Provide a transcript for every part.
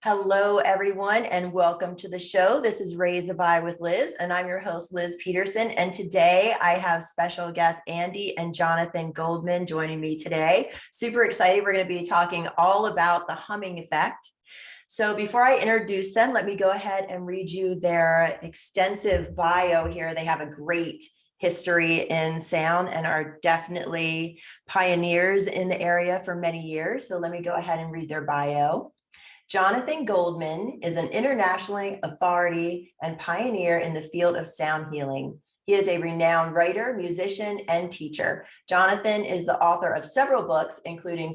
Hello, everyone, and welcome to the show. This is Raise the Vibe with Liz, and I'm your host, Liz Peterson. And today I have special guests Andi and Jonathan Goldman joining me today. Super excited. We're going to be talking all about the humming effect. So before I introduce them, let me go ahead and read you their extensive bio here. They have a great history in sound and are definitely pioneers in the area for many years. So let me go ahead and read their bio. Jonathan Goldman is an international authority and pioneer in the field of sound healing. He is a renowned writer, musician, and teacher. Jonathan is the author of several books, including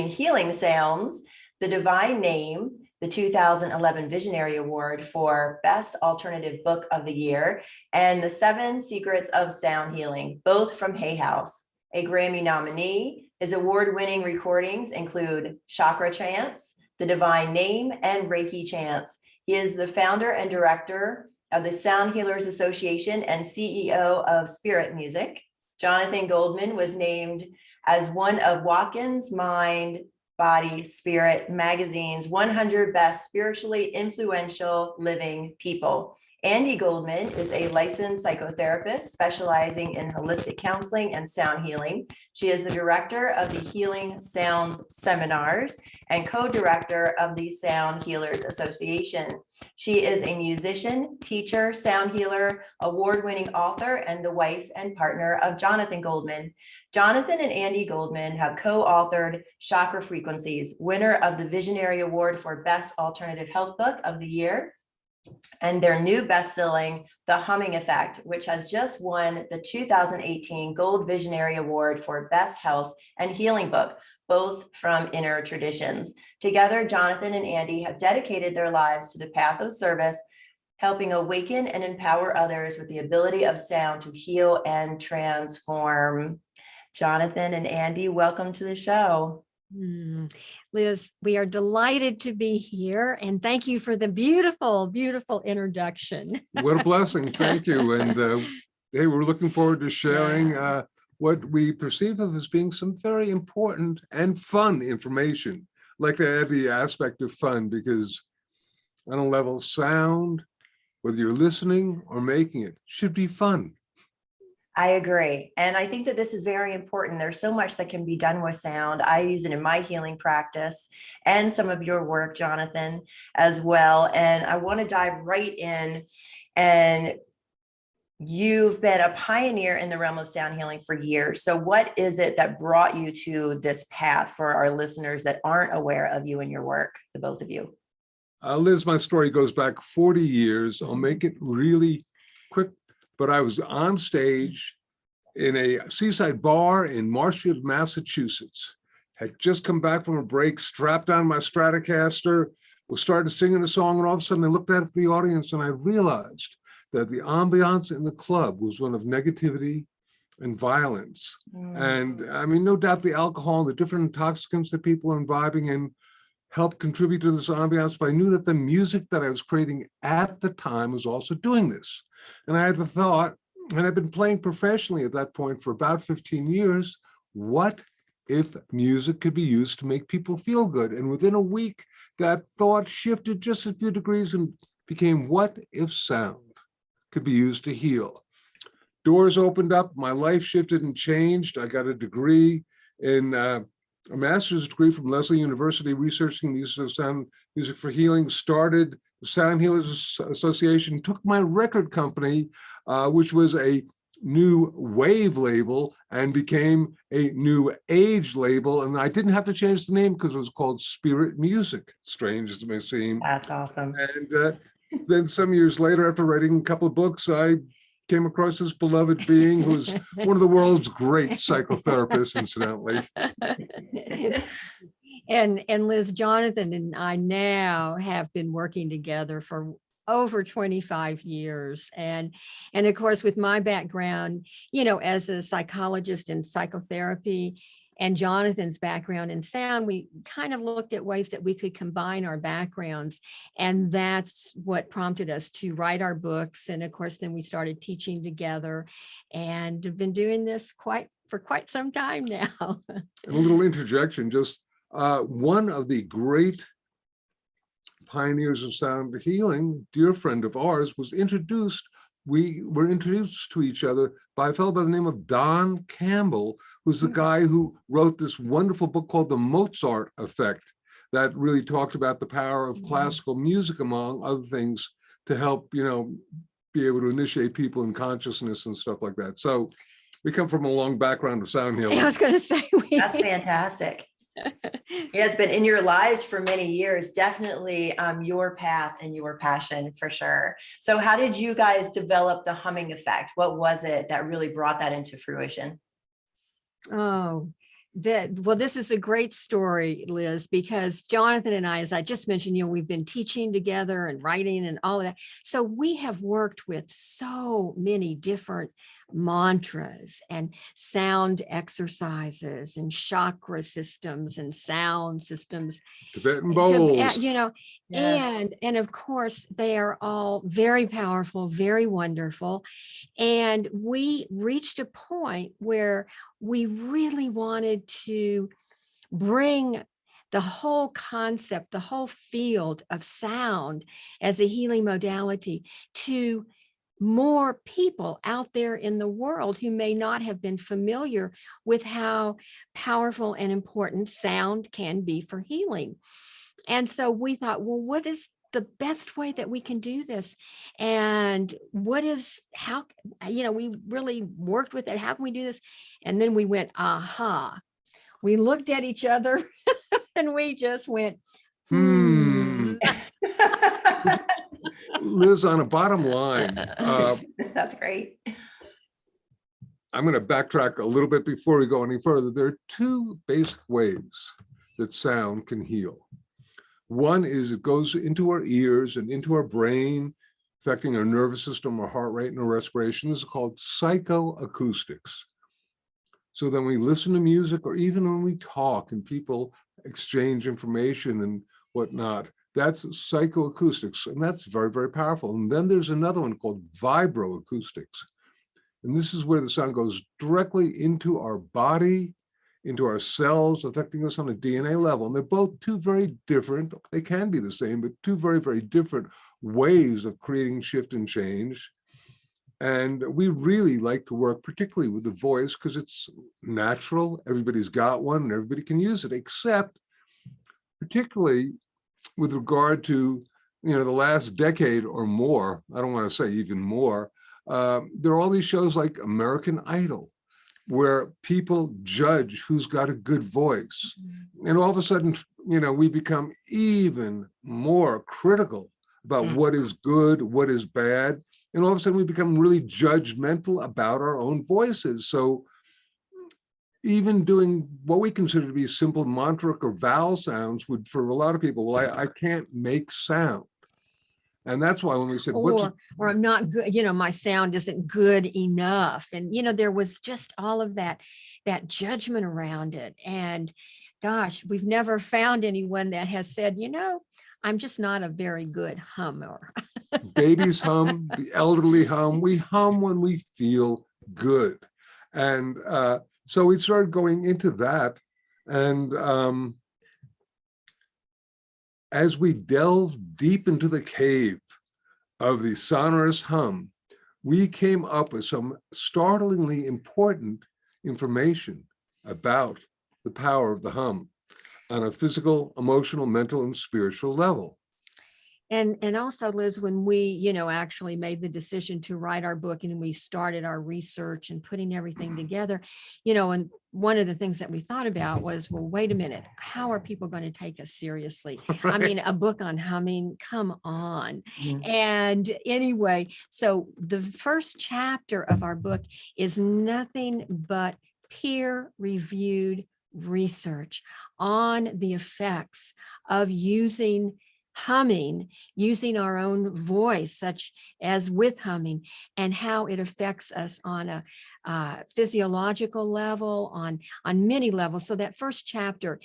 Healing Sounds, The Divine Name, the 2011 Visionary Award for Best Alternative Book of the Year, and The 7 Secrets of Sound Healing, both from Hay House. A Grammy nominee. His award-winning recordings include Chakra Chants, The Divine Name, and Reiki Chants. He is the founder and director of the Sound Healers Association and CEO of Spirit Music. Jonathan Goldman was named as one of Watkins Mind Body Spirit magazine's 100 Best Spiritually Influential Living People. Andi Goldman is a licensed psychotherapist specializing in holistic counseling and sound healing. She is the director of the Healing Sounds Seminars and co-director of the Sound Healers Association. She is a musician, teacher, sound healer, award-winning author, and the wife and partner of Jonathan Goldman. Jonathan and Andi Goldman have co-authored Chakra Frequencies, winner of the Visionary Award for Best Alternative Health Book of the Year, and their new best-selling The Humming Effect, which has just won the 2018 Gold Visionary Award for Best Health and Healing Book, both from Inner Traditions. Together, Jonathan and Andi have dedicated their lives to the path of service, helping awaken and empower others with the ability of sound to heal and transform. Jonathan and Andi, welcome to the show. Liz, we are delighted to be here, and thank you for the beautiful, beautiful introduction. What a blessing. Thank you. And hey, we're looking forward to sharing what we perceive of as being some very important and fun information. I'd like to add the aspect of fun, because on a level, sound, whether you're listening or making it, should be fun. I agree. And I think that this is very important. There's so much that can be done with sound. I use it in my healing practice and some of your work, Jonathan, as well. And I want to dive right in. And you've been a pioneer in the realm of sound healing for years. So what is it that brought you to this path for our listeners that aren't aware of you and your work, the both of you? Liz, my story goes back 40 years. I'll make it really quick. But I was on stage in a seaside bar in Marshfield, Massachusetts. Had just come back from a break, strapped on my Stratocaster, was started singing a song, and all of a sudden I looked at the audience and I realized that the ambiance in the club was one of negativity and violence. And I mean, no doubt the alcohol and the different intoxicants that people are imbibing in helped contribute to this ambiance, but I knew that the music that I was creating at the time was also doing this. And I had the thought, and I've been playing professionally at that point for about 15 years, what if music could be used to make people feel good? And within a week, that thought shifted just a few degrees and became, what if sound could be used to heal? Doors opened up, my life shifted and changed. I got a degree in a master's degree from Lesley University, researching the use of sound music for healing, started the Sound Healers Association, took my record company, which was a new wave label, and became a new age label. And I didn't have to change the name because it was called Spirit Music, strange as it may seem. That's awesome. And then some years later, after writing a couple of books, I came across this beloved being who was one of the world's great psychotherapists, incidentally. And Liz, Jonathan and I now have been working together for over 25 years. And of course, with my background, you know, as a psychologist in psychotherapy, and Jonathan's background in sound, we kind of looked at ways that we could combine our backgrounds. And that's what prompted us to write our books. And of course, then we started teaching together and have been doing this for quite some time now. A little interjection, just one of the great pioneers of sound healing, dear friend of ours, we were introduced to each other by a fellow by the name of Don Campbell, who's the guy who wrote this wonderful book called The Mozart Effect that really talked about the power of classical music, among other things, to help, be able to initiate people in consciousness and stuff like that. So we come from a long background of sound healing. I was going to say, That's fantastic. Yeah, it's been in your lives for many years, definitely your path and your passion for sure. So how did you guys develop the humming effect? What was it that really brought that into fruition? oh, well, this is a great story, Liz, because Jonathan and I, as I just mentioned, we've been teaching together and writing and all of that. So we have worked with so many different mantras and sound exercises and chakra systems and sound systems. Tibetan bowls. Yes. And of course, they are all very powerful, very wonderful. And we reached a point where we really wanted to bring the whole concept, the whole field of sound as a healing modality to more people out there in the world who may not have been familiar with how powerful and important sound can be for healing. And so we thought, well, what is the best way that we can do this? And how, we really worked with it. How can we do this? And then we went, aha. We looked at each other and we just went, Liz, on a bottom line, That's great. I'm going to backtrack a little bit before we go any further. There are two basic ways that sound can heal. One is it goes into our ears and into our brain, affecting our nervous system, our heart rate, and our respiration. This is called psychoacoustics. So then we listen to music, or even when we talk and people exchange information and whatnot, that's psychoacoustics, and that's very, very powerful. And then there's another one called vibroacoustics. And this is where the sound goes directly into our body, into our cells, affecting us on a DNA level. And they're both two very different, they can be the same, but two very, very different ways of creating shift and change. And we really like to work particularly with the voice because it's natural. Everybody's got one and everybody can use it, except particularly with regard to, the last decade or more, I don't want to say even more, there are all these shows like American Idol, where people judge who's got a good voice. And all of a sudden, we become even more critical about what is good, what is bad. And all of a sudden we become really judgmental about our own voices. So even doing what we consider to be simple mantric or vowel sounds would, for a lot of people, well, I can't make sound. And that's why when we said, or I'm not good, my sound isn't good enough. And, there was just all of that judgment around it. And gosh, we've never found anyone that has said, I'm just not a very good hummer. Babies hum, the elderly hum, we hum when we feel good. And so we started going into that. And as we delved deep into the cave of the sonorous hum, we came up with some startlingly important information about the power of the hum on a physical, emotional, mental, and spiritual level. And also, Liz, when we, actually made the decision to write our book and we started our research and putting everything together, and one of the things that we thought about was, well, wait a minute, how are people going to take us seriously? Right. I mean, a book on humming, come on. And anyway, so the first chapter of our book is nothing but peer-reviewed research on the effects of using humming, using our own voice, such as with humming, and how it affects us on a physiological level, on many levels. So that first chapter,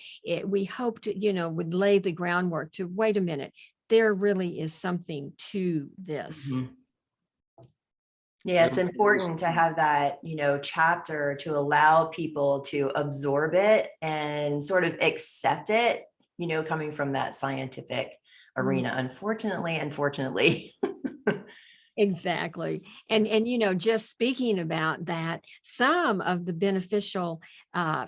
we hoped, would lay the groundwork to, wait a minute, there really is something to this. Yeah, it's important to have that, chapter to allow people to absorb it and sort of accept it, coming from that scientific arena, unfortunately. Exactly. And you know, just speaking about that, some of the beneficial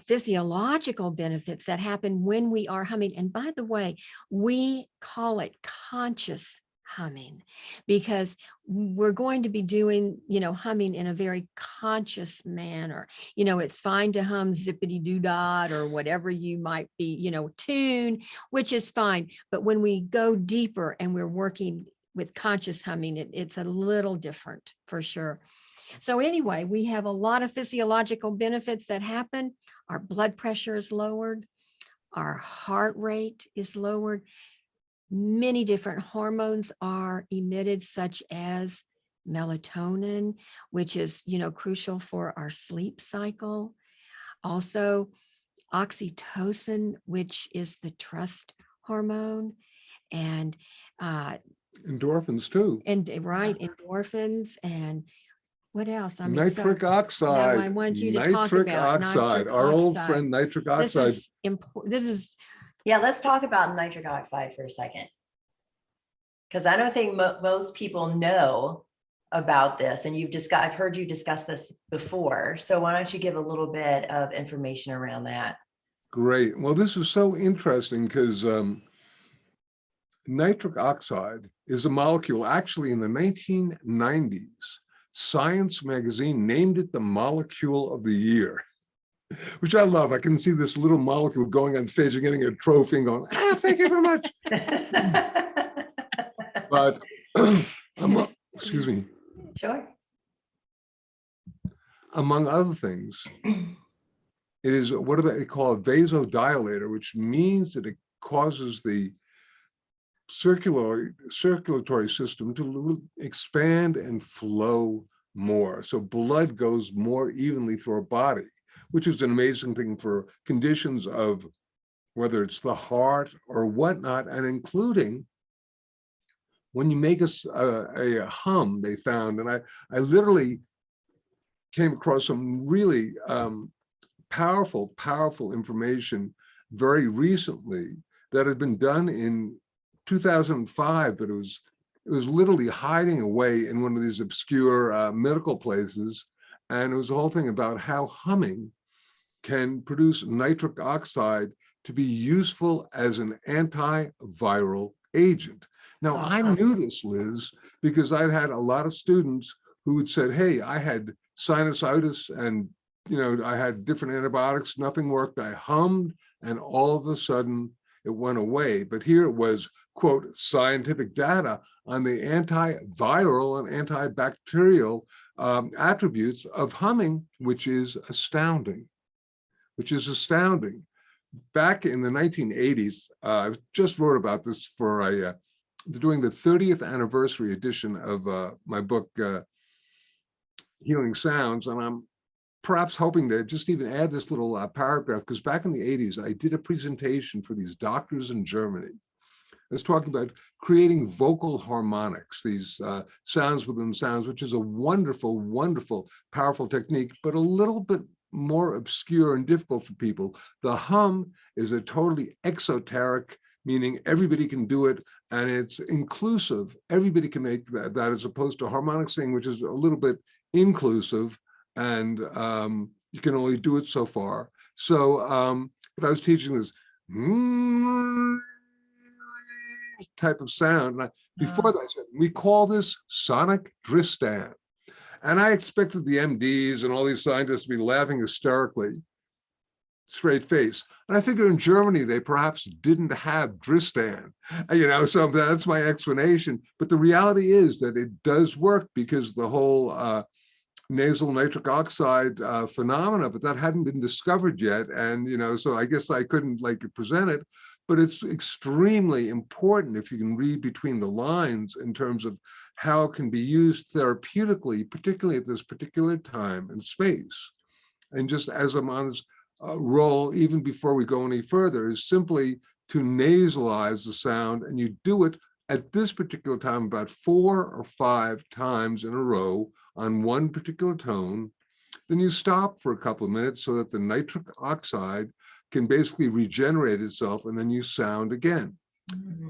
physiological benefits that happen when we are humming. And by the way, we call it conscious humming because we're going to be doing, you know, humming in a very conscious manner. You know, it's fine to hum zippity doo dah or whatever you might be, you know, tune, which is fine. But when we go deeper and we're working with conscious humming, it's a little different for sure. So anyway, we have a lot of physiological benefits that happen. Our blood pressure is lowered. Our heart rate is lowered. Many different hormones are emitted, such as melatonin, which is, you know, crucial for our sleep cycle. Also, oxytocin, which is the trust hormone, and Endorphins too. and right, endorphins, and what else? I mean, Nitric so oxide. now I want you to talk Nitric about oxide. nitric Our old oxide. friend nitric This oxide. is important. This is Yeah, let's talk about nitric oxide for a second. Because I don't think most people know about this, and I've heard you discuss this before. So why don't you give a little bit of information around that? Great. Well, this is so interesting because nitric oxide is a molecule actually in the 1990s. Science magazine named it the molecule of the year, which I love. I can see this little molecule going on stage and getting a trophy and going, thank you very much. But excuse me. Sure. Among other things, it is what do they call a vasodilator, which means that it causes the circulatory system to expand and flow more. So blood goes more evenly through our body, which is an amazing thing for conditions of whether it's the heart or whatnot, and including when you make a hum, they found, and I literally came across some really powerful information very recently that had been done in 2005, but it was literally hiding away in one of these obscure medical places. And it was a whole thing about how humming can produce nitric oxide to be useful as an antiviral agent. Now, I knew this, Liz, because I'd had a lot of students who had said, hey, I had sinusitis and, you know, I had different antibiotics, nothing worked. I hummed and all of a sudden it went away. But here it was, quote, scientific data on the antiviral and antibacterial attributes of humming, which is astounding. Back in the 1980s, I just wrote about this for doing the 30th anniversary edition of my book, Healing Sounds. And I'm perhaps hoping to just even add this little paragraph, because back in the 80s, I did a presentation for these doctors in Germany. I was talking about creating vocal harmonics, these sounds within sounds, which is a wonderful, powerful technique, but a little bit more obscure and difficult for people. The hum is a totally exoteric, meaning everybody can do it, and it's inclusive. Everybody can make that as opposed to harmonic singing, which is a little bit inclusive, and you can only do it so far. So, but I was teaching this type of sound. And before that, I said, we call this sonic Dristan. And I expected the MDs and all these scientists to be laughing hysterically, straight face. And I figure in Germany, they perhaps didn't have Dristan, you know, so that's my explanation. But the reality is that it does work because the whole nasal nitric oxide phenomena, but that hadn't been discovered yet. And, you know, so I guess I couldn't like present it, but it's extremely important if you can read between the lines in terms of how it can be used therapeutically, particularly at this particular time and space. And just as I'm on this roll, even before we go any further, is simply to nasalize the sound, and you do it at this particular time about 4 or 5 times in a row on one particular tone. Then you stop for a couple of minutes so that the nitric oxide can basically regenerate itself, and then you sound again.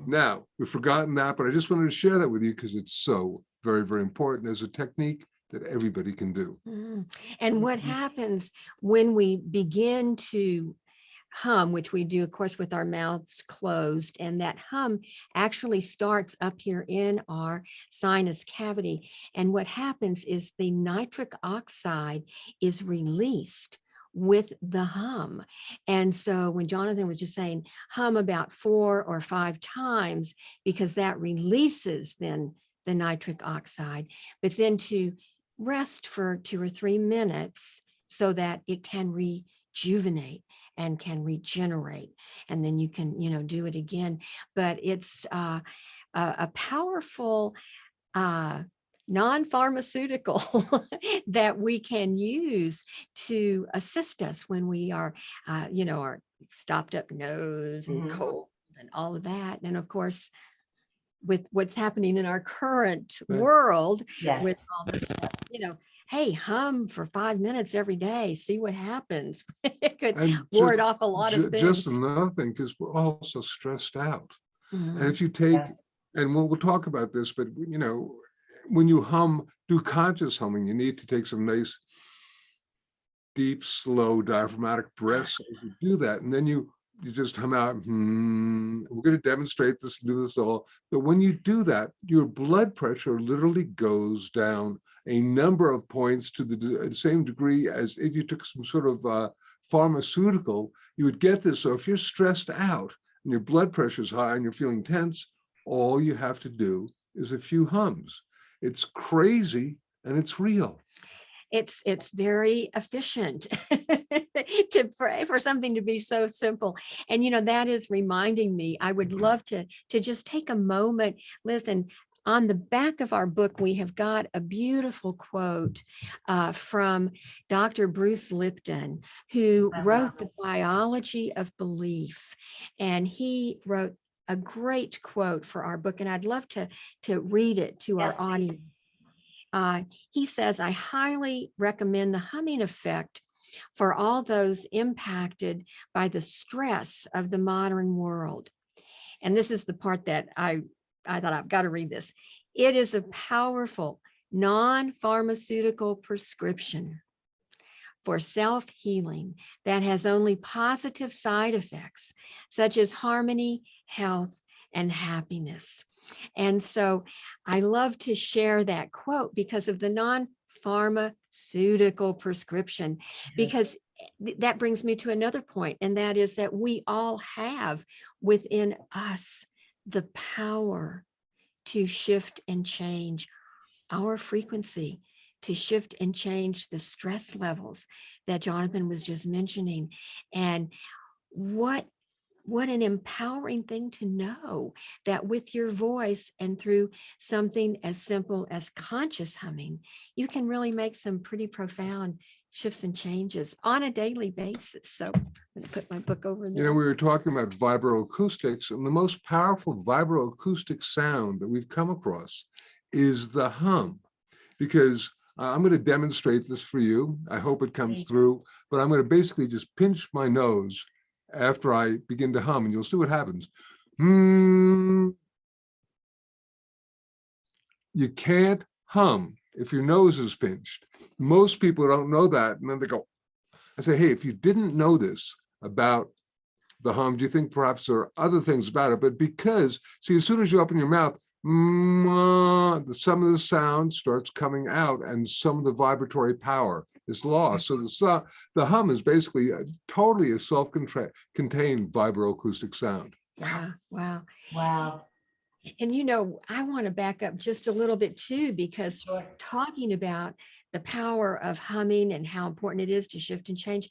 Now, we've forgotten that, but I just wanted to share that with you because it's so very, very important as a technique that everybody can do. And what happens when we begin to hum, which we do, of course, with our mouths closed, and that hum actually starts up here in our sinus cavity. And what happens is the nitric oxide is released with the hum. And so when Jonathan was just saying hum about 4 or 5 times, because that releases then the nitric oxide, but then to rest for 2 or 3 minutes so that it can rejuvenate and can regenerate, and then you can, do it again. But it's a powerful non-pharmaceutical that we can use to assist us when we are, our stopped up nose and cold and all of that. And of course, with what's happening in our current world, with all this stuff, hey, hum for 5 minutes every day, see what happens. It could ward off a lot of things. Just another thing, because we're all so stressed out. And if you take, and we'll talk about this, but when you hum, do conscious humming, you need to take some nice, deep, slow, diaphragmatic breaths as you do that. And then you just hum out, we're going to demonstrate this, do this all. But when you do that, your blood pressure literally goes down a number of points to the same degree as if you took some sort of pharmaceutical, you would get this. So if you're stressed out and your blood pressure is high and you're feeling tense, all you have to do is a few hums. It's crazy and it's real. It's very efficient for something to be so simple. And that is reminding me, I would love to just take a moment. Listen, on the back of our book, we have got a beautiful quote from Dr. Bruce Lipton, who wrote The Biology of Belief. And he wrote a great quote for our book, and I'd love to read it to our audience. He says, I highly recommend the humming effect for all those impacted by the stress of the modern world. And this is the part that I thought I've got to read this. It is a powerful non-pharmaceutical prescription for self-healing that has only positive side effects, such as harmony, health, and happiness. And so I love to share that quote because of the non-pharmaceutical prescription, because that brings me to another point, and that is that we all have within us the power to shift and change our frequency, to shift and change the stress levels that Jonathan was just mentioning. And what an empowering thing to know that with your voice and through something as simple as conscious humming, you can really make some pretty profound shifts and changes on a daily basis. So I'm going to put my book over there. We were talking about vibroacoustics, and the most powerful vibroacoustic sound that we've come across is the hum, because I'm going to demonstrate this for you. I hope it comes through, but I'm going to basically just pinch my nose after I begin to hum, and you'll see what happens. You can't hum if your nose is pinched. Most people don't know that, and then they go, I say, hey, if you didn't know this about the hum, do you think perhaps there are other things about it? But because, see, as soon as you open your mouth, some of the sound starts coming out, and some of the vibratory power is lost. So the hum is basically totally a self-contained vibroacoustic sound. Wow. And I want to back up just a little bit too, because talking about the power of humming and how important it is to shift and change,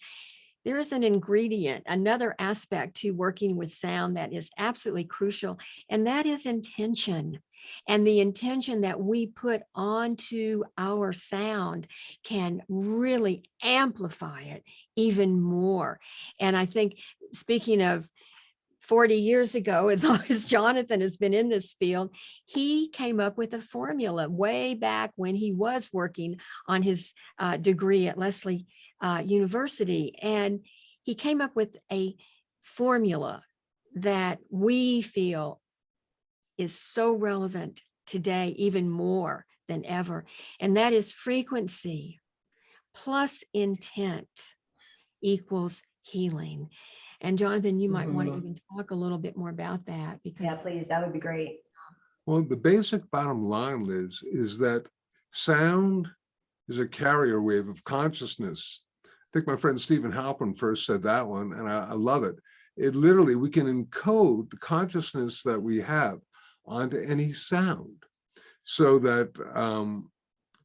there is an ingredient, another aspect to working with sound that is absolutely crucial, and that is intention. And the intention that we put onto our sound can really amplify it even more. And I think, speaking of 40 years ago, as long as Jonathan has been in this field, he came up with a formula way back when he was working on his degree at Lesley University. And he came up with a formula that we feel is so relevant today, even more than ever. And that is frequency plus intent equals healing. And Jonathan, you might want to even talk a little bit more about that, because Yeah, please, that would be great. Well, the basic bottom line, Liz, is that sound is a carrier wave of consciousness. I think my friend Stephen Halpern first said that one, and I love it. It literally, we can encode the consciousness that we have onto any sound, so that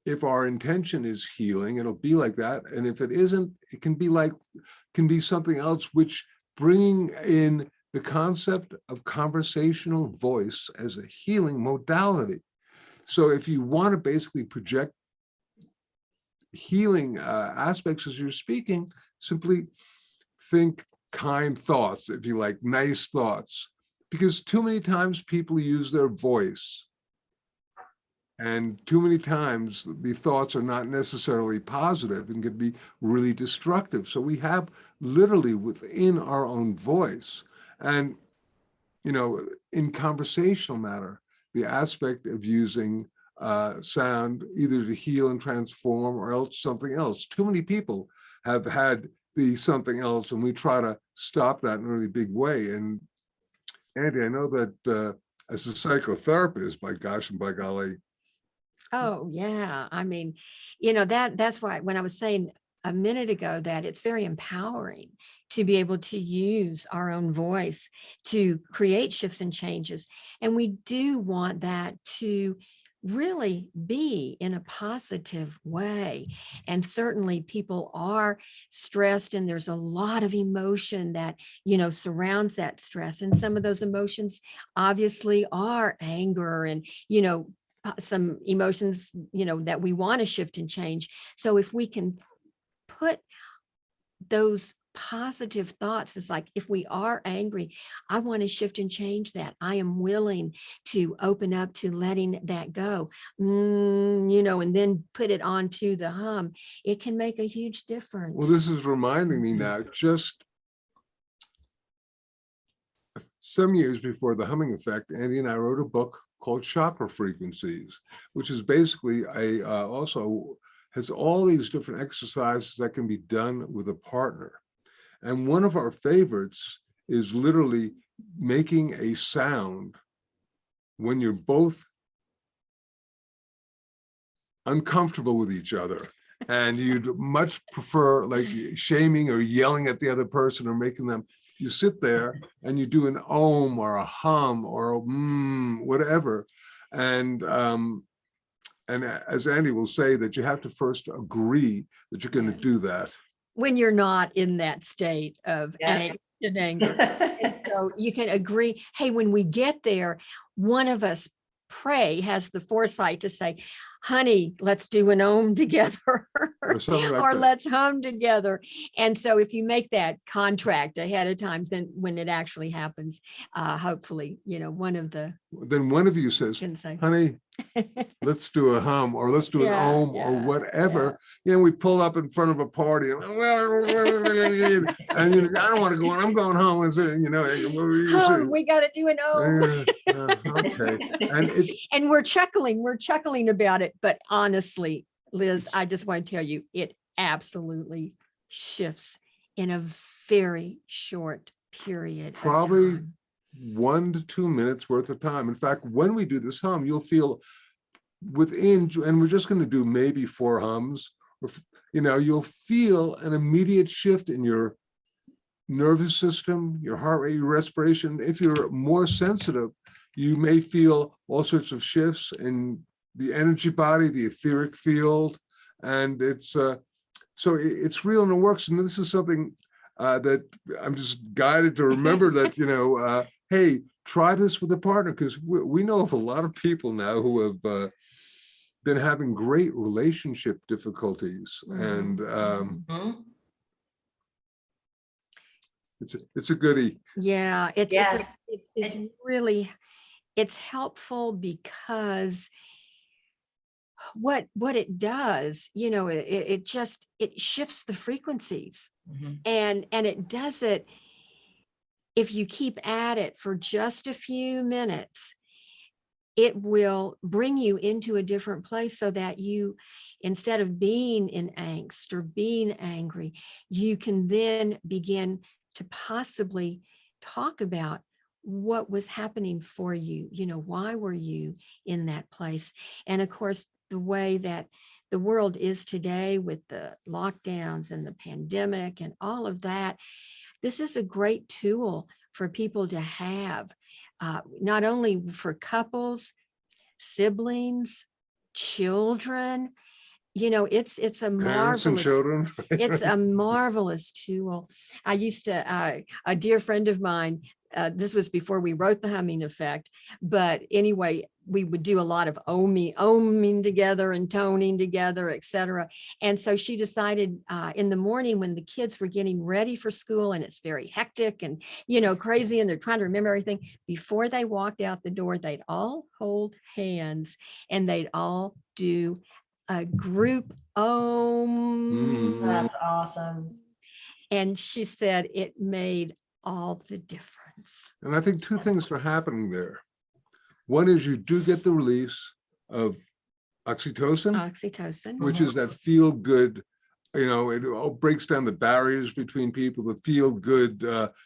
if our intention is healing, it'll be like that. And if it isn't, it can be something else, which bringing in the concept of conversational voice as a healing modality. So if you want to basically project healing aspects as you're speaking, simply think kind thoughts, if you like, nice thoughts, because too many times people use their voice, and too many times the thoughts are not necessarily positive and can be really destructive. So we have literally within our own voice, and in conversational matter, the aspect of using sound either to heal and transform or else something else. Too many people have had the something else, and we try to stop that in a really big way. And Andi, I know that as a psychotherapist, by gosh and by golly. oh yeah, I mean, that's why when I was saying a minute ago that it's very empowering to be able to use our own voice to create shifts and changes. And we do want that to really be in a positive way. And certainly people are stressed, and there's a lot of emotion that, surrounds that stress. And some of those emotions obviously are anger and, some emotions, that we want to shift and change. So if we can put those positive thoughts, it's like, if we are angry, I want to shift and change that. I am willing to open up to letting that go, and then put it onto the hum. It can make a huge difference. Well, this is reminding me now, just some years before the humming effect, Andi and I wrote a book called Chakra Frequencies, which is basically also has all these different exercises that can be done with a partner. And one of our favorites is literally making a sound when you're both uncomfortable with each other. And you'd much prefer like shaming or yelling at the other person or making them, you sit there and you do an om or a hum or a whatever. And as Andi will say, that you have to first agree that you're going to do that. When you're not in that state of Yes. angst and anger. And so you can agree, hey, when we get there, one of us has the foresight to say, honey, let's do an om together, Or something like or that. let's hum together. And so if you make that contract ahead of time, then when it actually happens, hopefully, one of you says, can say, honey, let's do a hum, or let's do an om, or whatever. We pull up in front of a party and I don't want to go on, I'm going home. And we got to do an om. Okay. And we're chuckling about it. But honestly, Liz, I just want to tell you, it absolutely shifts in a very short period Probably of time. 1 to 2 minutes worth of time. In fact, when we do this hum, you'll feel within, and we're just going to do maybe 4 hums, or, you'll feel an immediate shift in your nervous system, your heart rate, your respiration. If you're more sensitive, you may feel all sorts of shifts in the energy body, the etheric field, and it's so it's real and it works. And this is something that I'm just guided to remember that, hey, try this with a partner, because we know of a lot of people now who have been having great relationship difficulties. And it's a goodie. Yeah, Yes. it's really, it's helpful because what it does, it shifts the frequencies, and it does it if you keep at it for just a few minutes. it will bring you into a different place so that you, instead of being in angst or being angry, you can then begin to possibly talk about what was happening for you. You know, why were you in that place? And of course, the way that the world is today with the lockdowns and the pandemic and all of that, this is a great tool for people to have, not only for couples, siblings, children. You know, it's a Parents and marvelous, children. it's a marvelous tool. I used to, a dear friend of mine, this was before we wrote the Humming Effect, but anyway, we would do a lot of oming together and toning together, etc. And so she decided in the morning when the kids were getting ready for school and it's very hectic and, you know, crazy, and they're trying to remember everything, before they walked out the door, they'd all hold hands and they'd all do a group om. That's awesome. And she said it made all the difference. And I think two things are happening there. One is you do get the release of oxytocin, Oxytocin. which is that feel good, you know, it all breaks down the barriers between people, the feel good,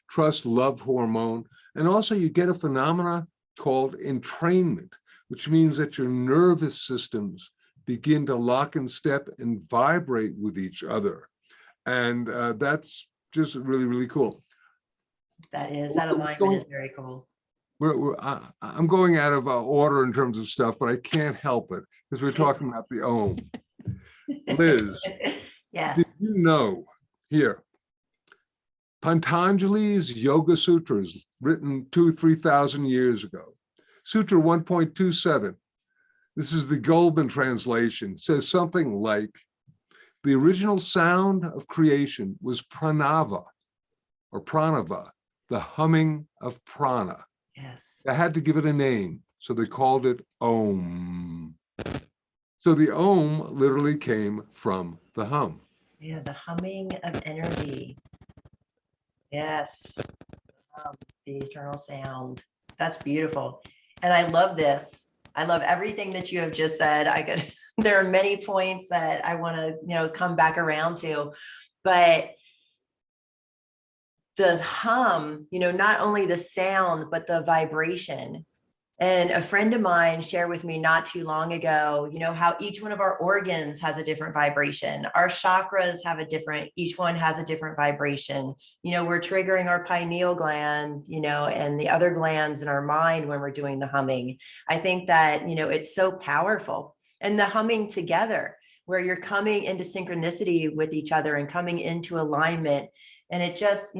trust, love hormone. And also you get a phenomena called entrainment, which means that your nervous systems begin to lock in step and vibrate with each other. And that's just really, really cool. That alignment is very cool. I'm going out of order in terms of stuff, but I can't help it because we're talking about the Om. Liz, Yes. did you know here, Patanjali's Yoga Sutras, written 2,000-3,000 years ago, Sutra 1.27, this is the Goldman translation, says something like, the original sound of creation was pranava, or pranava, the humming of prana. Yes. They had to give it a name, so they called it Om. So the Om literally came from the hum. Yeah, the humming of energy. Yes. The eternal sound. That's beautiful. And I love this. I love everything that you have just said. There are many points that I want to, come back around to, but the hum, not only the sound, but the vibration. And a friend of mine shared with me not too long ago, how each one of our organs has a different vibration. Our chakras have each one has a different vibration. We're triggering our pineal gland, and the other glands in our mind when we're doing the humming. I think that, it's so powerful. And the humming together, where you're coming into synchronicity with each other and coming into alignment. And it just,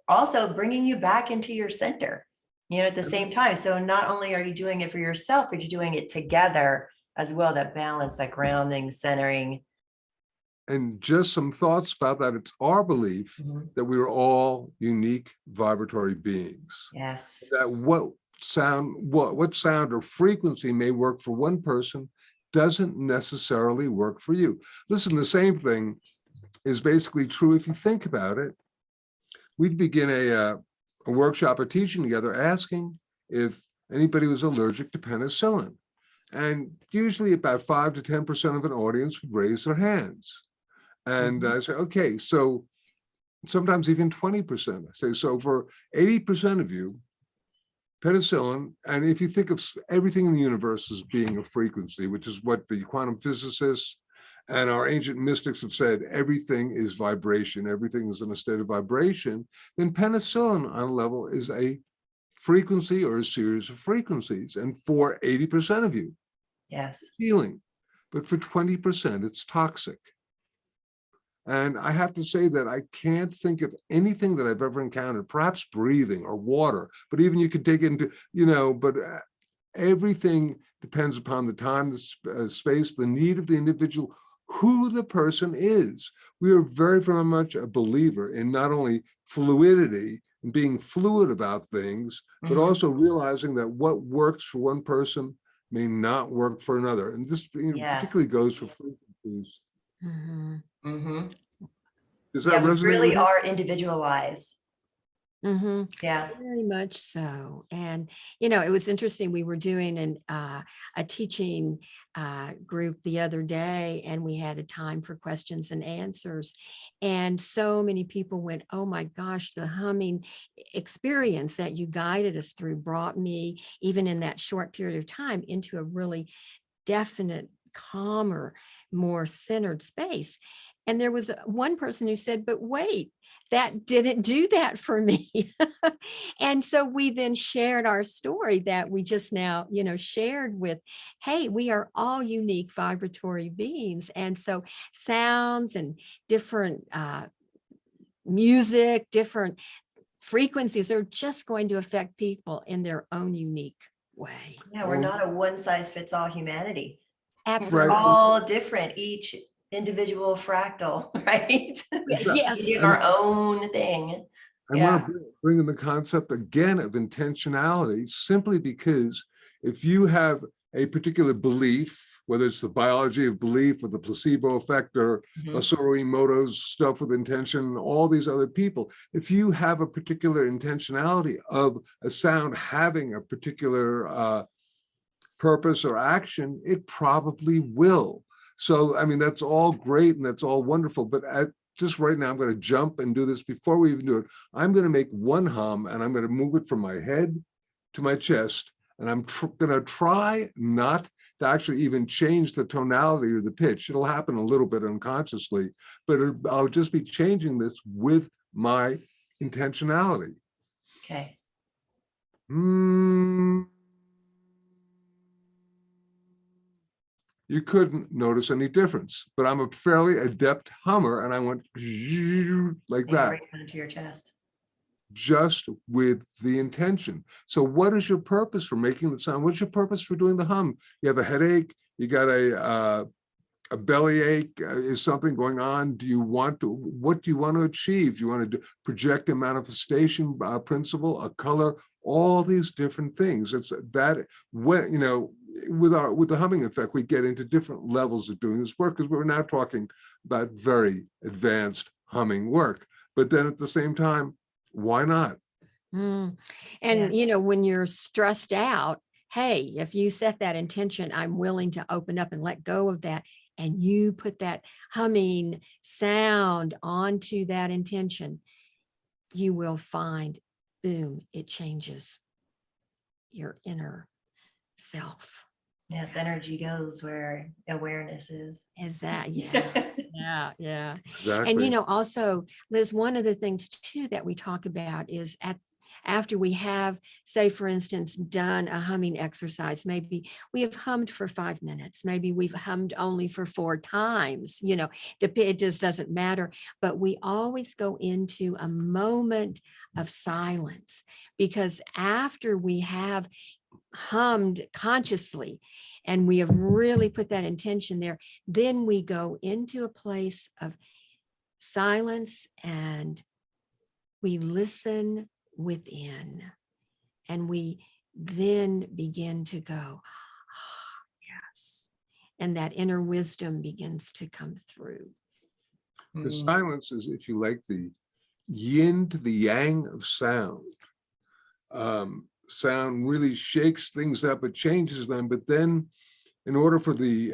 also bringing you back into your center, at the same time. So not only are you doing it for yourself, but you're doing it together as well, that balance, that grounding, centering. And just some thoughts about that. It's our belief that we are all unique vibratory beings. Yes. That what sound or frequency may work for one person doesn't necessarily work for you. Listen, the same thing is basically true if you think about it. We'd begin a workshop or teaching together asking if anybody was allergic to penicillin. And usually about 5 to 10% of an audience would raise their hands. And I say, okay, so sometimes even 20%. I say, so for 80% of you, penicillin, and if you think of everything in the universe as being a frequency, which is what the quantum physicists and our ancient mystics have said, everything is vibration, everything is in a state of vibration, then penicillin on a level is a frequency or a series of frequencies. And for 80% of you, yes, healing, but for 20%, it's toxic. And I have to say that I can't think of anything that I've ever encountered, perhaps breathing or water, but even you could dig into, but everything depends upon the time, the space, the need of the individual, who the person is. We are very, very much a believer in not only fluidity and being fluid about things, but also realizing that what works for one person may not work for another. And this particularly goes for frequencies. Does that resonate? We really are individualized. Mhm. Yeah. Very much so. And, you know, it was interesting. We were doing a teaching group the other day, and we had a time for questions and answers. And so many people went, oh my gosh, the humming experience that you guided us through brought me, even in that short period of time, into a really definite, calmer, more centered space. And there was one person who said, but wait, that didn't do that for me. And so we then shared our story that we just now, you know, shared with, hey, we are all unique vibratory beings. And so sounds and different music, different frequencies are just going to affect people in their own unique way. Yeah, we're not a one size fits all humanity. We're Absolutely. all different, each individual fractal, right? Yes. We do our own thing. I want to bring in the concept again of intentionality, simply because if you have a particular belief, whether it's the biology of belief or the placebo effect or Masaru Emoto's stuff with intention, all these other people, if you have a particular intentionality of a sound having a particular purpose or action, it probably will. So, I mean, that's all great and that's all wonderful, but just right now, I'm going to jump and do this before we even do it. I'm going to make one hum and I'm going to move it from my head to my chest. And I'm going to try not to actually even change the tonality or the pitch. It'll happen a little bit unconsciously, but I'll just be changing this with my intentionality. Okay. You couldn't notice any difference, but I'm a fairly adept hummer, and I went like that. Right into your chest. Just with the intention. So what is your purpose for making the sound? What's your purpose for doing the hum? You have a headache, you got a bellyache, is something going on? Do you want to, what do you want to achieve? Do you want to project a manifestation principle, a color, all these different things? It's that when, you know, with the humming effect, we get into different levels of doing this work, because we're now talking about very advanced humming work. But then at the same time, why not? And, Yeah. you know, when you're stressed out, hey, if you set that intention, I'm willing to open up and let go of that, and you put that humming sound onto that intention, you will find, boom, it changes your inner self. Yes, energy goes where awareness is. Is that, yeah, yeah. Exactly. And, you know, also, Liz, one of the things too that we talk about is after we have, say, for instance, done a humming exercise, maybe we have hummed for 5 minutes, maybe we've hummed only for 4 times, you know, it just doesn't matter. But we always go into a moment of silence, because after we have hummed consciously and we have really put that intention there, then we go into a place of silence and we listen within, and we then begin to go, oh, yes, and that inner wisdom begins to come through. The silence is, if you like, the yin to the yang of sound. Sound really shakes things up, it changes them, but then in order for the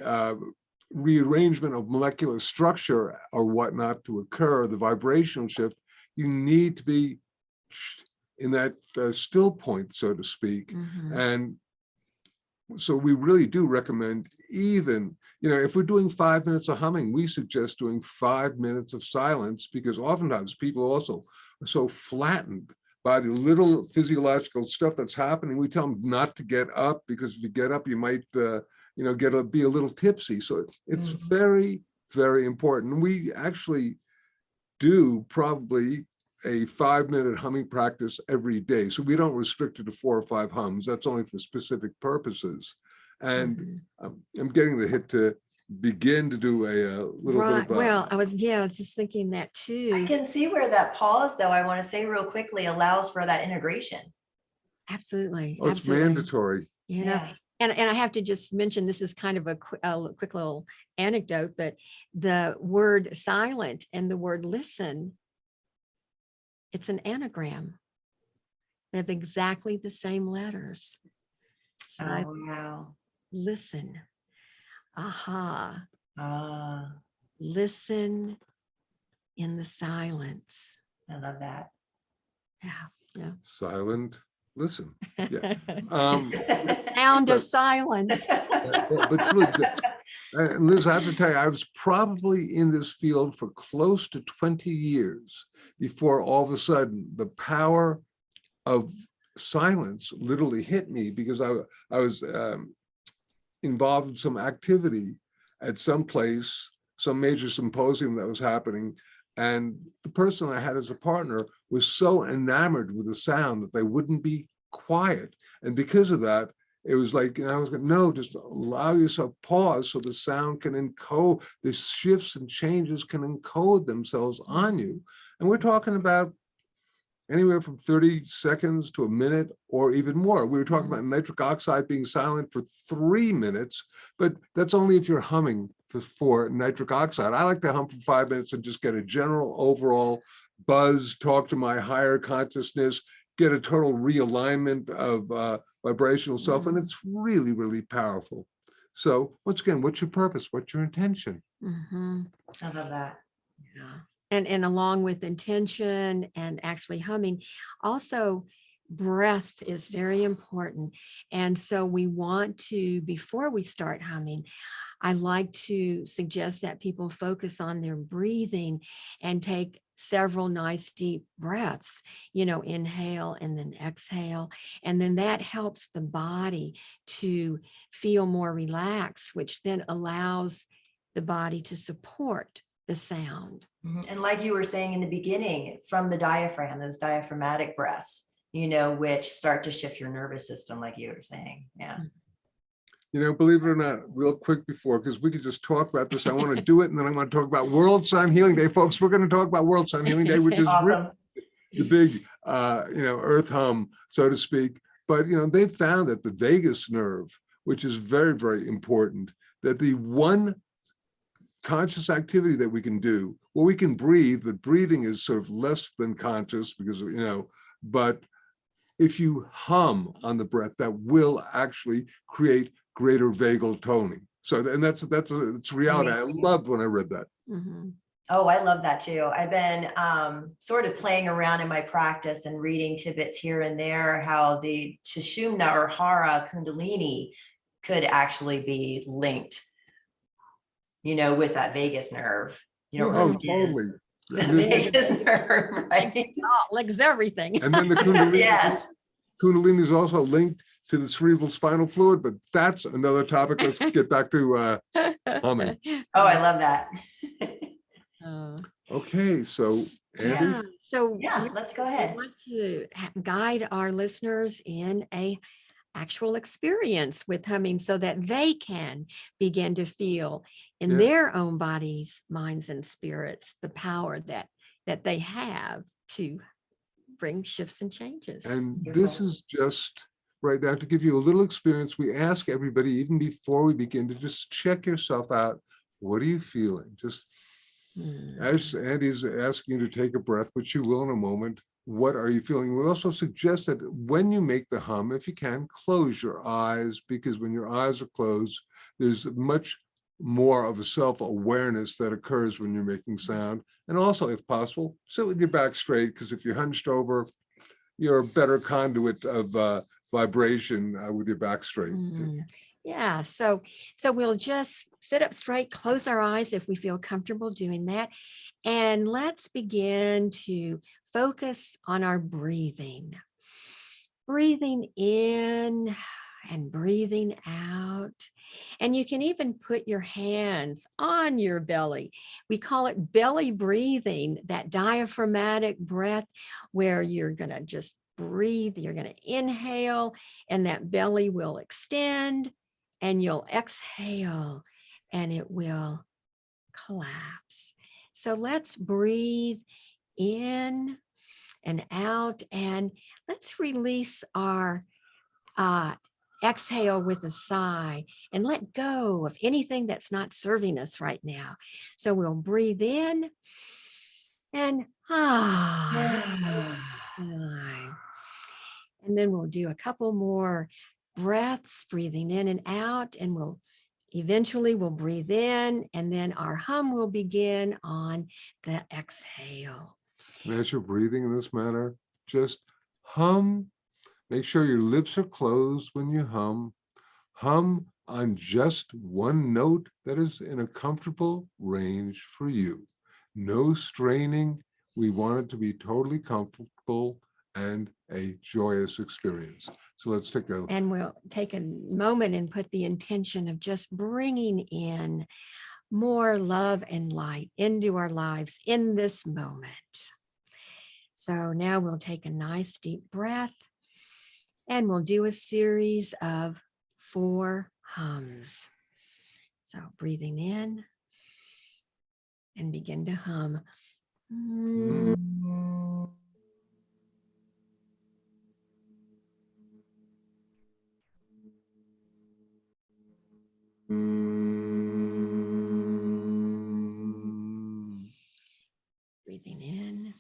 rearrangement of molecular structure or whatnot to occur, the vibrational shift, you need to be in that still point, so to speak. And so we really do recommend, even, you know, if we're doing 5 minutes of humming, we suggest doing 5 minutes of silence, because oftentimes people also are so flattened by the little physiological stuff that's happening. We tell them not to get up, because if you get up, you might, you know, be a little tipsy. So it's very, very important. We actually do probably a 5-minute humming practice every day. So we don't restrict it to 4 or 5 hums. That's only for specific purposes. And I'm getting the hit to begin to do a little bit of Well, I was just thinking that too. I can see where that pause, though, I want to say real quickly, allows for that integration. Absolutely. it's mandatory. You know, and I have to just mention, this is kind of a quick little anecdote, but the word silent and the word listen, it's an anagram. They have exactly the same letters. Oh, wow. Listen. Aha. Ah, Listen in the silence. I love that. Yeah. Silent, listen. Yeah. Sound of but- silence. but it's really good. And Liz, I have to tell you, I was probably in this field for close to 20 years before all of a sudden the power of silence literally hit me, because I was involved in some activity at some place, some major symposium that was happening. And the person I had as a partner was so enamored with the sound that they wouldn't be quiet. And because of that, it was like, I was going, no, just allow yourself pause so the sound can encode, the shifts and changes can encode themselves on you. And we're talking about anywhere from 30 seconds to a minute or even more. We were talking about nitric oxide being silent for 3 minutes, but that's only if you're humming for nitric oxide. I like to hum for 5 minutes and just get a general overall buzz, talk to my higher consciousness, get a total realignment of vibrational self. And it's really, really powerful. So once again, what's your purpose? What's your intention? I love that. Yeah. And along with intention and actually humming, also breath is very important. And so we want to, before we start humming, I like to suggest that people focus on their breathing and take several nice deep breaths, inhale and then exhale. And then that helps the body to feel more relaxed, which then allows the body to support the sound. And like you were saying in the beginning, from the diaphragm, those diaphragmatic breaths, which start to shift your nervous system, like you were saying. Yeah. Believe it or not, real quick before, because we could just talk about this. I want to do it, and then I'm going to talk about World Sound Healing Day, folks. We're going to talk about World Sound Healing Day, which is Awesome. the big, earth hum, so to speak. But, they found that the vagus nerve, which is very, very important, that the one conscious activity that we can do, well, we can breathe, but breathing is sort of less than conscious because, but if you hum on the breath, that will actually create greater vagal toning. So, and it's reality. I loved when I read that. Oh, I love that too. I've been sort of playing around in my practice and reading tidbits here and there, how the Sushumna or Hara Kundalini could actually be linked, with that vagus nerve. Oh, totally. The vagus nerve, right? Links everything. And then the Kundalini. Yes. Kundalini is also linked to the cerebral spinal fluid, but that's another topic. Let's get back to humming. Oh, I love that. Okay, so Andi? Yeah, let's go ahead. I want to guide our listeners in a actual experience with humming so that they can begin to feel in their own bodies, minds, and spirits the power that they have to bring shifts and changes. And this is just right now to give you a little experience. We ask everybody, even before we begin, to just check yourself out. What are you feeling? Just as Andi's asking you to take a breath, which you will in a moment, what are you feeling? We also suggest that when you make the hum, if you can, close your eyes, because when your eyes are closed, there's much more of a self-awareness that occurs when you're making sound. And also, if possible, sit with your back straight, because if you're hunched over, you're a better conduit of vibration with your back straight. Yeah, so we'll just sit up straight, close our eyes if we feel comfortable doing that. And let's begin to focus on our breathing. Breathing in and breathing out. And you can even put your hands on your belly. We call it belly breathing, that diaphragmatic breath where you're going to just breathe. You're going to inhale and that belly will extend, and you'll exhale and it will collapse. So let's breathe in and out, and let's release our exhale with a sigh and let go of anything that's not serving us right now. So we'll breathe in and And then we'll do a couple more breaths, breathing in and out, and we'll breathe in, and then our hum will begin on the exhale. And as you're breathing in this manner, just hum. Make sure your lips are closed when you hum. Hum on just one note that is in a comfortable range for you. No straining. We want it to be totally comfortable and a joyous experience. So let's take a... And we'll take a moment and put the intention of just bringing in more love and light into our lives in this moment. So now we'll take a nice deep breath, and we'll do a series of 4 hums. So breathing in and begin to hum. Breathing in.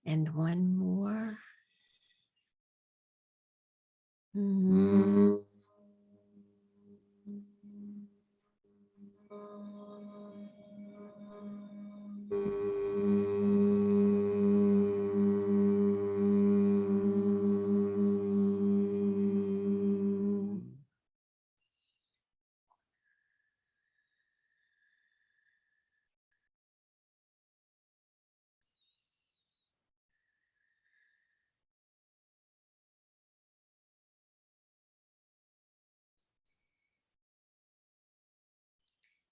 And one more.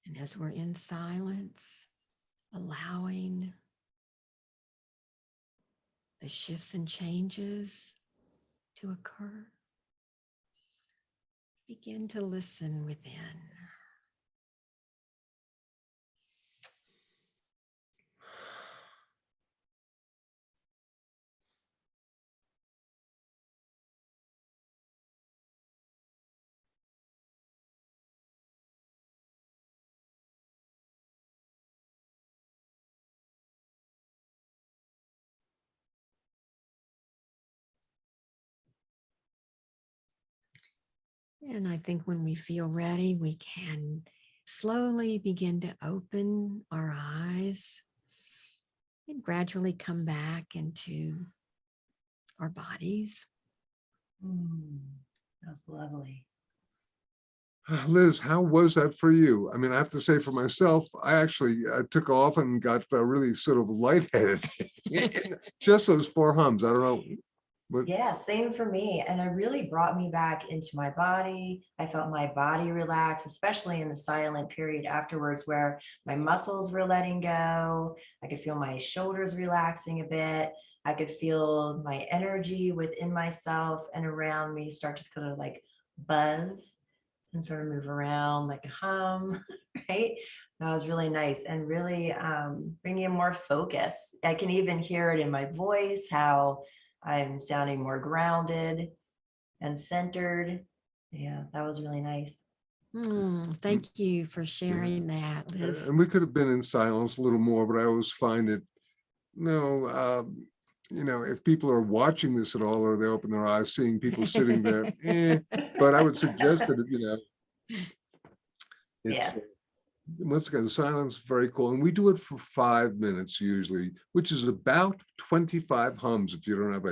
And as we're in silence, allowing the shifts and changes to occur, begin to listen within. And I think when we feel ready, we can slowly begin to open our eyes and gradually come back into our bodies. That's lovely. Liz, how was that for you? I mean, I have to say for myself, I took off and got really sort of lightheaded. Just those 4 hums. I don't know. But Yeah, same for me. And it really brought me back into my body. I felt my body relax, especially in the silent period afterwards where my muscles were letting go. I could feel my shoulders relaxing a bit. I could feel my energy within myself and around me start to kind of like buzz and sort of move around like a hum, right? That was really nice and really bringing in more focus. I can even hear it in my voice, how I'm sounding more grounded and centered. Yeah, that was really nice. Thank you for sharing that, Liz. and we could have been in silence a little more, but I always find it, if people are watching this at all, or they open their eyes seeing people sitting there, but I would suggest that, it's, Yes. once again, silence, very cool. And we do it for 5 minutes usually, which is about 25 hums if you don't have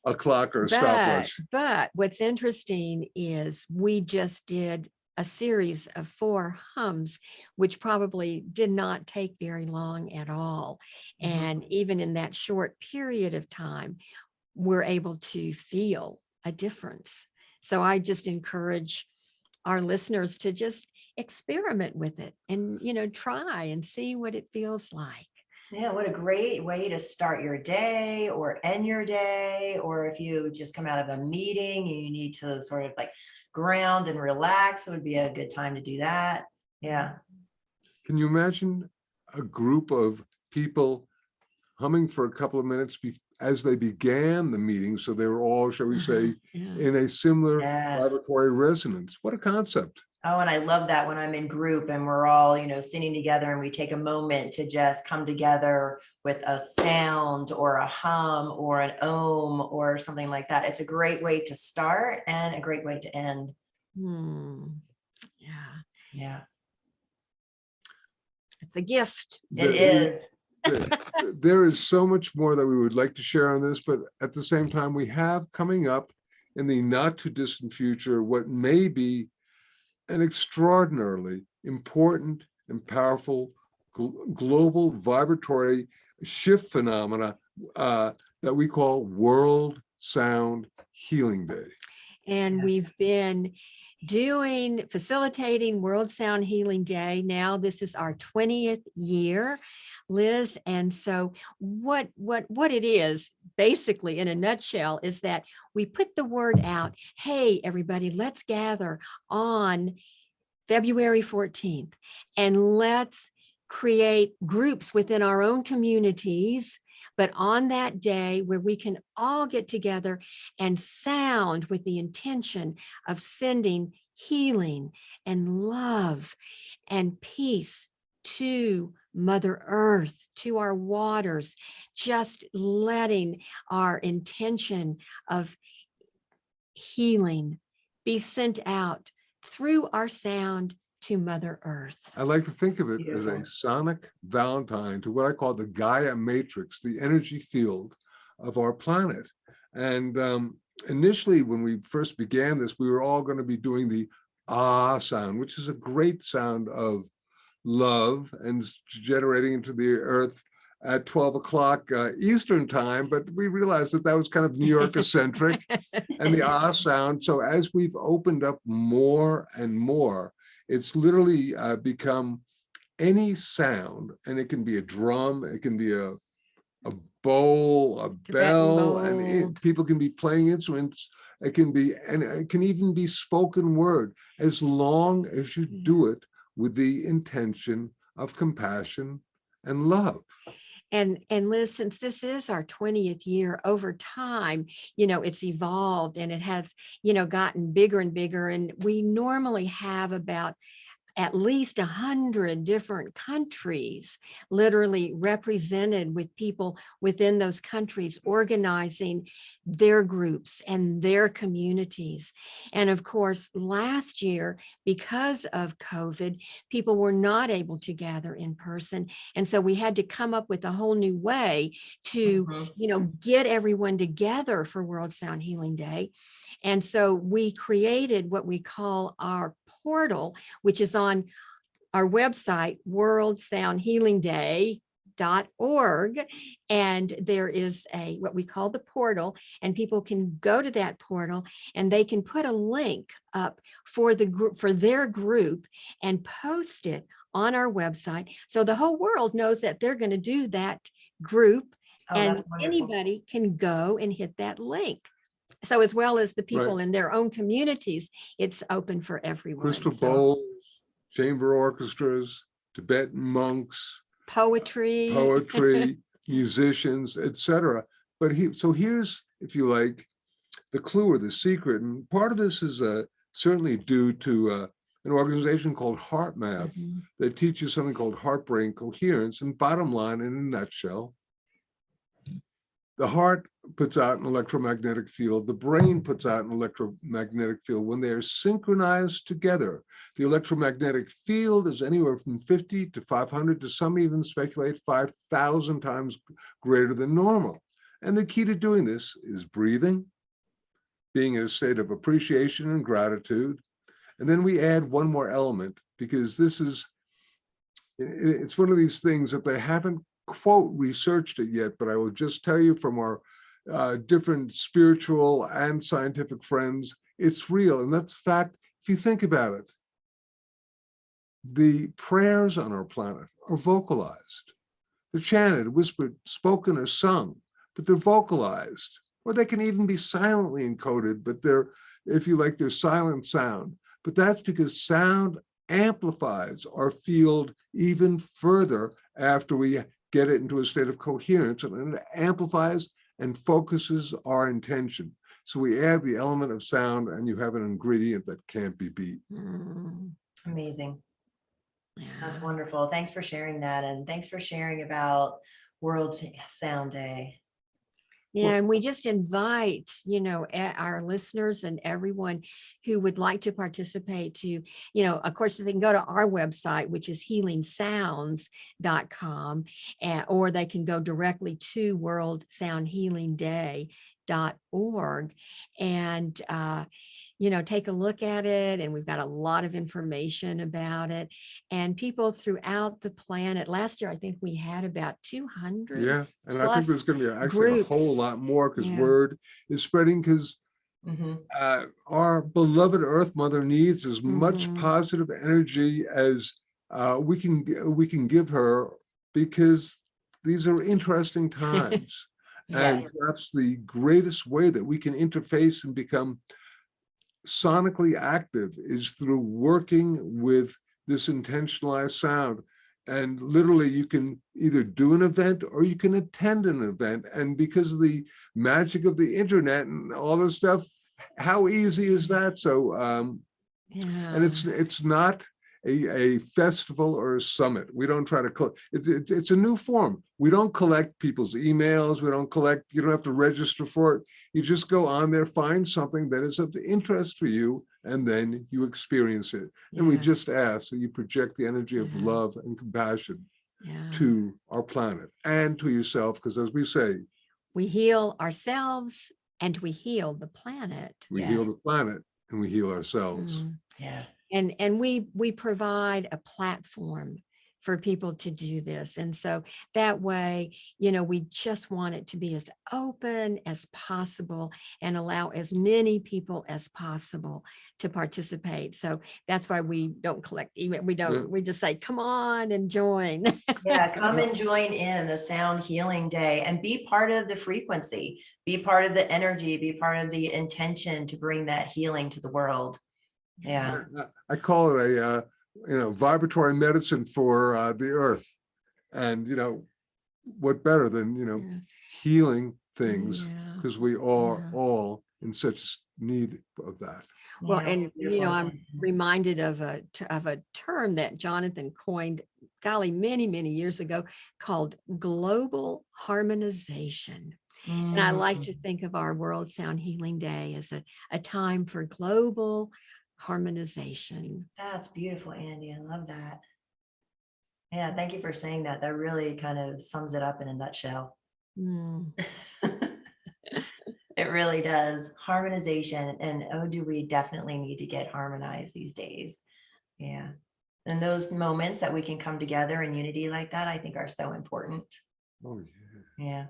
a clock or a stopwatch. But what's interesting is we just did a series of 4 hums, which probably did not take very long at all. And even in that short period of time, we're able to feel a difference. So I just encourage our listeners to just experiment with it and, try and see what it feels like. Yeah, what a great way to start your day or end your day. Or if you just come out of a meeting and you need to sort of like ground and relax, it would be a good time to do that. Yeah. Can you imagine a group of people humming for a couple of minutes as they began the meeting? So they were all, shall we say, Yeah. in a similar Yes. vibratory resonance. What a concept. Oh, and I love that when I'm in group and we're all, sitting together and we take a moment to just come together with a sound or a hum or an om or something like that. It's a great way to start and a great way to end. Yeah. Yeah, It's a gift. it is. There is so much more that we would like to share on this, but at the same time, we have coming up in the not too distant future what may be an extraordinarily important and powerful global vibratory shift phenomena that we call World Sound Healing Day. And Yes. we've been facilitating World Sound Healing Day. Now this is our 20th year, Liz. And so what it is basically in a nutshell is that we put the word out, hey, everybody, let's gather on February 14th and let's create groups within our own communities, but on that day where we can all get together and sound with the intention of sending healing and love and peace to Mother Earth, to our waters, just letting our intention of healing be sent out through our sound to Mother Earth. I like to think of it Beautiful. as a sonic Valentine to what I call the Gaia matrix, the energy field of our planet. And initially, when we first began this, we were all going to be doing the ah sound, which is a great sound of love and generating into the earth at 12 o'clock Eastern time. But we realized that that was kind of New York eccentric and the ah sound. So as we've opened up more and more, it's literally become any sound, and it can be a drum, it can be a bowl, a Tibetan bell, bowl. and people can be playing instruments. It can be, and it can even be spoken word, as long as you do it with the intention of compassion and love. And Liz, since this is our 20th year, over time, it's evolved and it has, gotten bigger and bigger. And we normally have about at least 100 different countries literally represented, with people within those countries organizing their groups and their communities. And of course, last year, because of COVID, people were not able to gather in person. And so we had to come up with a whole new way to, get everyone together for World Sound Healing Day. And so we created what we call our portal, which is on our website, worldsoundhealingday.org. And there is what we call the portal, and people can go to that portal and they can put a link up for the group, for their group, and post it on our website. So the whole world knows that they're going to do that group, and That's wonderful. anybody can go and hit that link. So as well as the people Right. in their own communities, it's open for everyone. Crystal So bowls, chamber orchestras, Tibetan monks, poetry, musicians, etc. But here's, if you like, the clue or the secret. And part of this is certainly due to an organization called HeartMath that teaches something called heart-brain coherence. And bottom line, in a nutshell, the heart puts out an electromagnetic field. The brain puts out an electromagnetic field. When they're synchronized together, the electromagnetic field is anywhere from 50 to 500 to some even speculate 5,000 times greater than normal. And the key to doing this is breathing, being in a state of appreciation and gratitude. And then we add one more element, because it's one of these things that they haven't quote researched it yet, but I will just tell you from our different spiritual and scientific friends, it's real. And that's a fact. If you think about it, the prayers on our planet are vocalized. They're chanted, whispered, spoken, or sung, but they're vocalized. Or they can even be silently encoded, but they're, if you like, they're silent sound. But that's because sound amplifies our field even further after we get it into a state of coherence, and it amplifies and focuses our intention. So we add the element of sound and you have an ingredient that can't be beat. Amazing. That's Yeah. wonderful. Thanks for sharing that. And thanks for sharing about World Sound Day. Yeah, and we just invite, our listeners and everyone who would like to participate to, of course, they can go to our website, which is healingsounds.com, or they can go directly to worldsoundhealingday.org and, take a look at it. And we've got a lot of information about it. And people throughout the planet, last year, I think we had about 200. Yeah, and I think there's going to be actually a whole groups. lot more because Yeah. word is spreading, because our beloved Earth Mother needs as much positive energy as we can give her, because these are interesting times. And perhaps the greatest way that we can interface and become sonically active is through working with this intentionalized sound. And literally you can either do an event or you can attend an event. And because of the magic of the internet and all this stuff, how easy is that? So and it's not a festival or a summit. We don't try to it's a new form. We don't collect people's emails. We don't collect, you don't have to register for it. You just go on there, find something that is of interest for you, and then you experience it. And we just ask that you project the energy of love and compassion to our planet and to yourself, because as we say, we heal ourselves and we heal the planet. We heal the planet and we heal ourselves. Yes. And we provide a platform for people to do this. And so that way, we just want it to be as open as possible and allow as many people as possible to participate. So that's why we don't collect email. We just say, come on and join. Yeah, come and join in the Sound Healing Day and be part of the frequency, be part of the energy, be part of the intention to bring that healing to the world. Yeah. I call it a vibratory medicine for the earth. And what better than healing things, because we are all in such need of that. Well, and I'm reminded of a term that Jonathan coined, golly, many, many years ago, called global harmonization. And I like to think of our World Sound Healing Day as a time for global harmonization. That's beautiful, Andi. I love that. Yeah, thank you for saying that. That really kind of sums it up in a nutshell. It really does. Harmonization. And oh, do we definitely need to get harmonized these days? Yeah. And those moments that we can come together in unity like that, I think are so important. Oh, yeah. Yeah.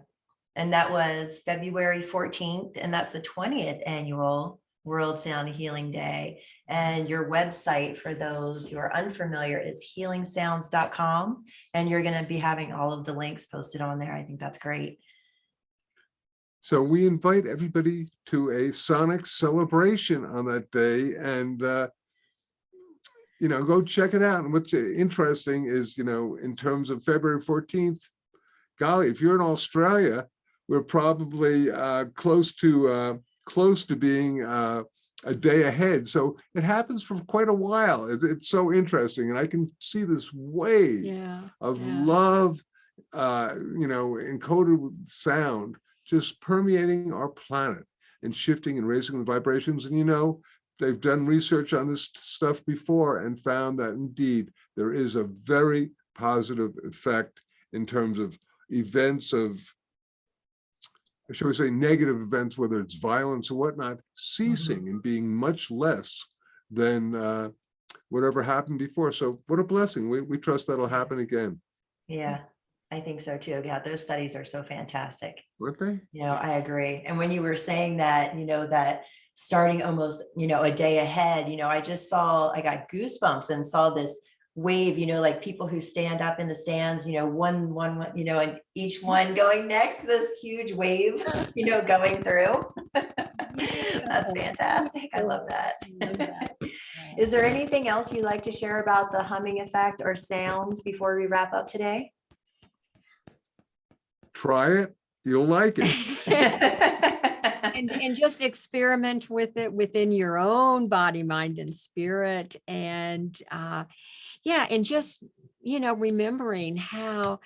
And that was February 14th, and that's the 20th annual World Sound Healing Day. And your website, for those who are unfamiliar, is healingsounds.com. And you're going to be having all of the links posted on there. I think that's great. So we invite everybody to a sonic celebration on that day, and go check it out. And what's interesting is, in terms of February 14th, golly, if you're in Australia, we're probably close to being a day ahead. So it happens for quite a while. It's so interesting. And I can see this wave of love, encoded with sound, just permeating our planet and shifting and raising the vibrations. And, they've done research on this stuff before and found that indeed there is a very positive effect in terms of events of, shall we say, negative events, whether it's violence or whatnot, ceasing and being much less than whatever happened before. So what a blessing. We trust that'll happen again. Yeah, I think so too. Yeah, those studies are so fantastic. Weren't they? I agree. And when you were saying that, that starting almost, a day ahead, I got goosebumps and saw this wave, like people who stand up in the stands, one, and each one going next, this huge wave, going through. That's fantastic. I love that. Is there anything else you'd like to share about the humming effect or sounds before we wrap up today? Try it. You'll like it. And just experiment with it within your own body, mind, and spirit. And and just, remembering how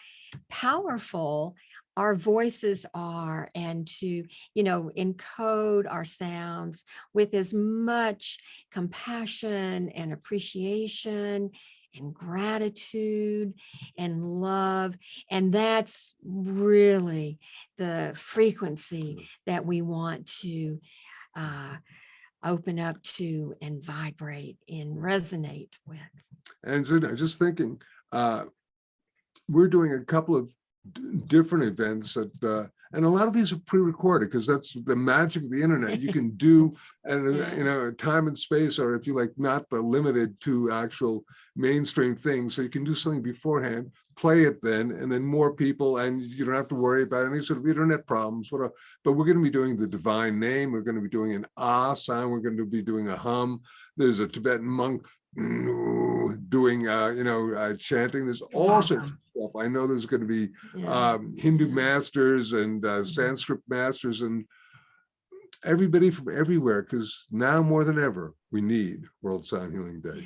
powerful our voices are, and to, encode our sounds with as much compassion and appreciation and gratitude and love. And that's really the frequency that we want to open up to and vibrate and resonate with. And so just thinking, we're doing a couple of different events that, and a lot of these are pre-recorded, because that's the magic of the internet. You can do, and time and space are, if you like, not limited to actual mainstream things. So you can do something beforehand, play it then, and then more people, and you don't have to worry about any sort of internet problems. But we're going to be doing the divine name. We're going to be doing an ah sound. We're going to be doing a hum. There's a Tibetan monk doing chanting. There's all sorts of stuff. I know there's going to be Hindu masters and Sanskrit masters and everybody from everywhere, because now more than ever we need World Sound Healing Day.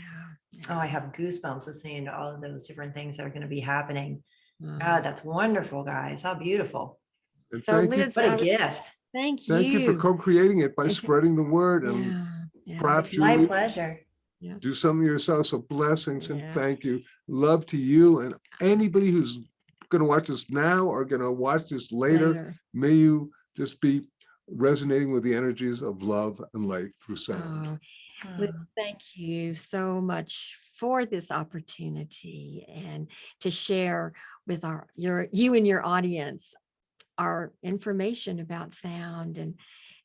Oh, I have goosebumps listening to all of those different things that are going to be happening. God, that's wonderful, guys. How beautiful. And So thank Liz, What a gift. thank you for co-creating it by spreading the word, and perhaps It's my you pleasure. do something yourself. So blessings and Yeah. thank you. Love to you and anybody who's going to watch this now or going to watch this later. May you just be resonating with the energies of love and light through sound. Liz, thank you so much for this opportunity and to share with you and your audience our information about sound, and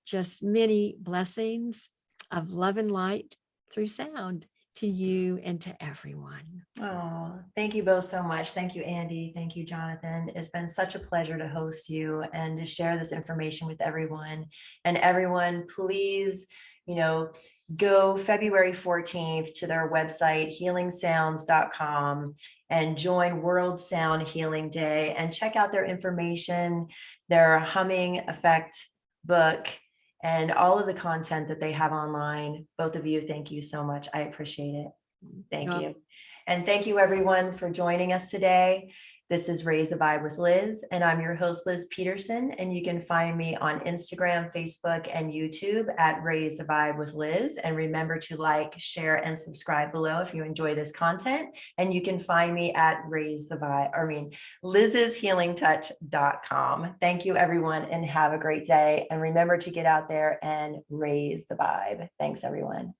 just many blessings of love and light through sound to you and to everyone. Oh, thank you both so much. Thank you, Andi. Thank you, Jonathan. It's been such a pleasure to host you and to share this information with everyone. And everyone, please, go February 14th to their website, healingsounds.com, and join World Sound Healing Day and check out their information, their humming effect book, and all of the content that they have online. Both of you, thank you so much. I appreciate it. Thank you. And thank you everyone for joining us today. This is Raise the Vibe with Liz, and I'm your host, Liz Peterson, and you can find me on Instagram, Facebook, and YouTube at Raise the Vibe with Liz. And remember to like, share, and subscribe below if you enjoy this content. And you can find me at Liz'sHealingTouch.com. Thank you everyone, and have a great day. And remember to get out there and raise the vibe. Thanks everyone.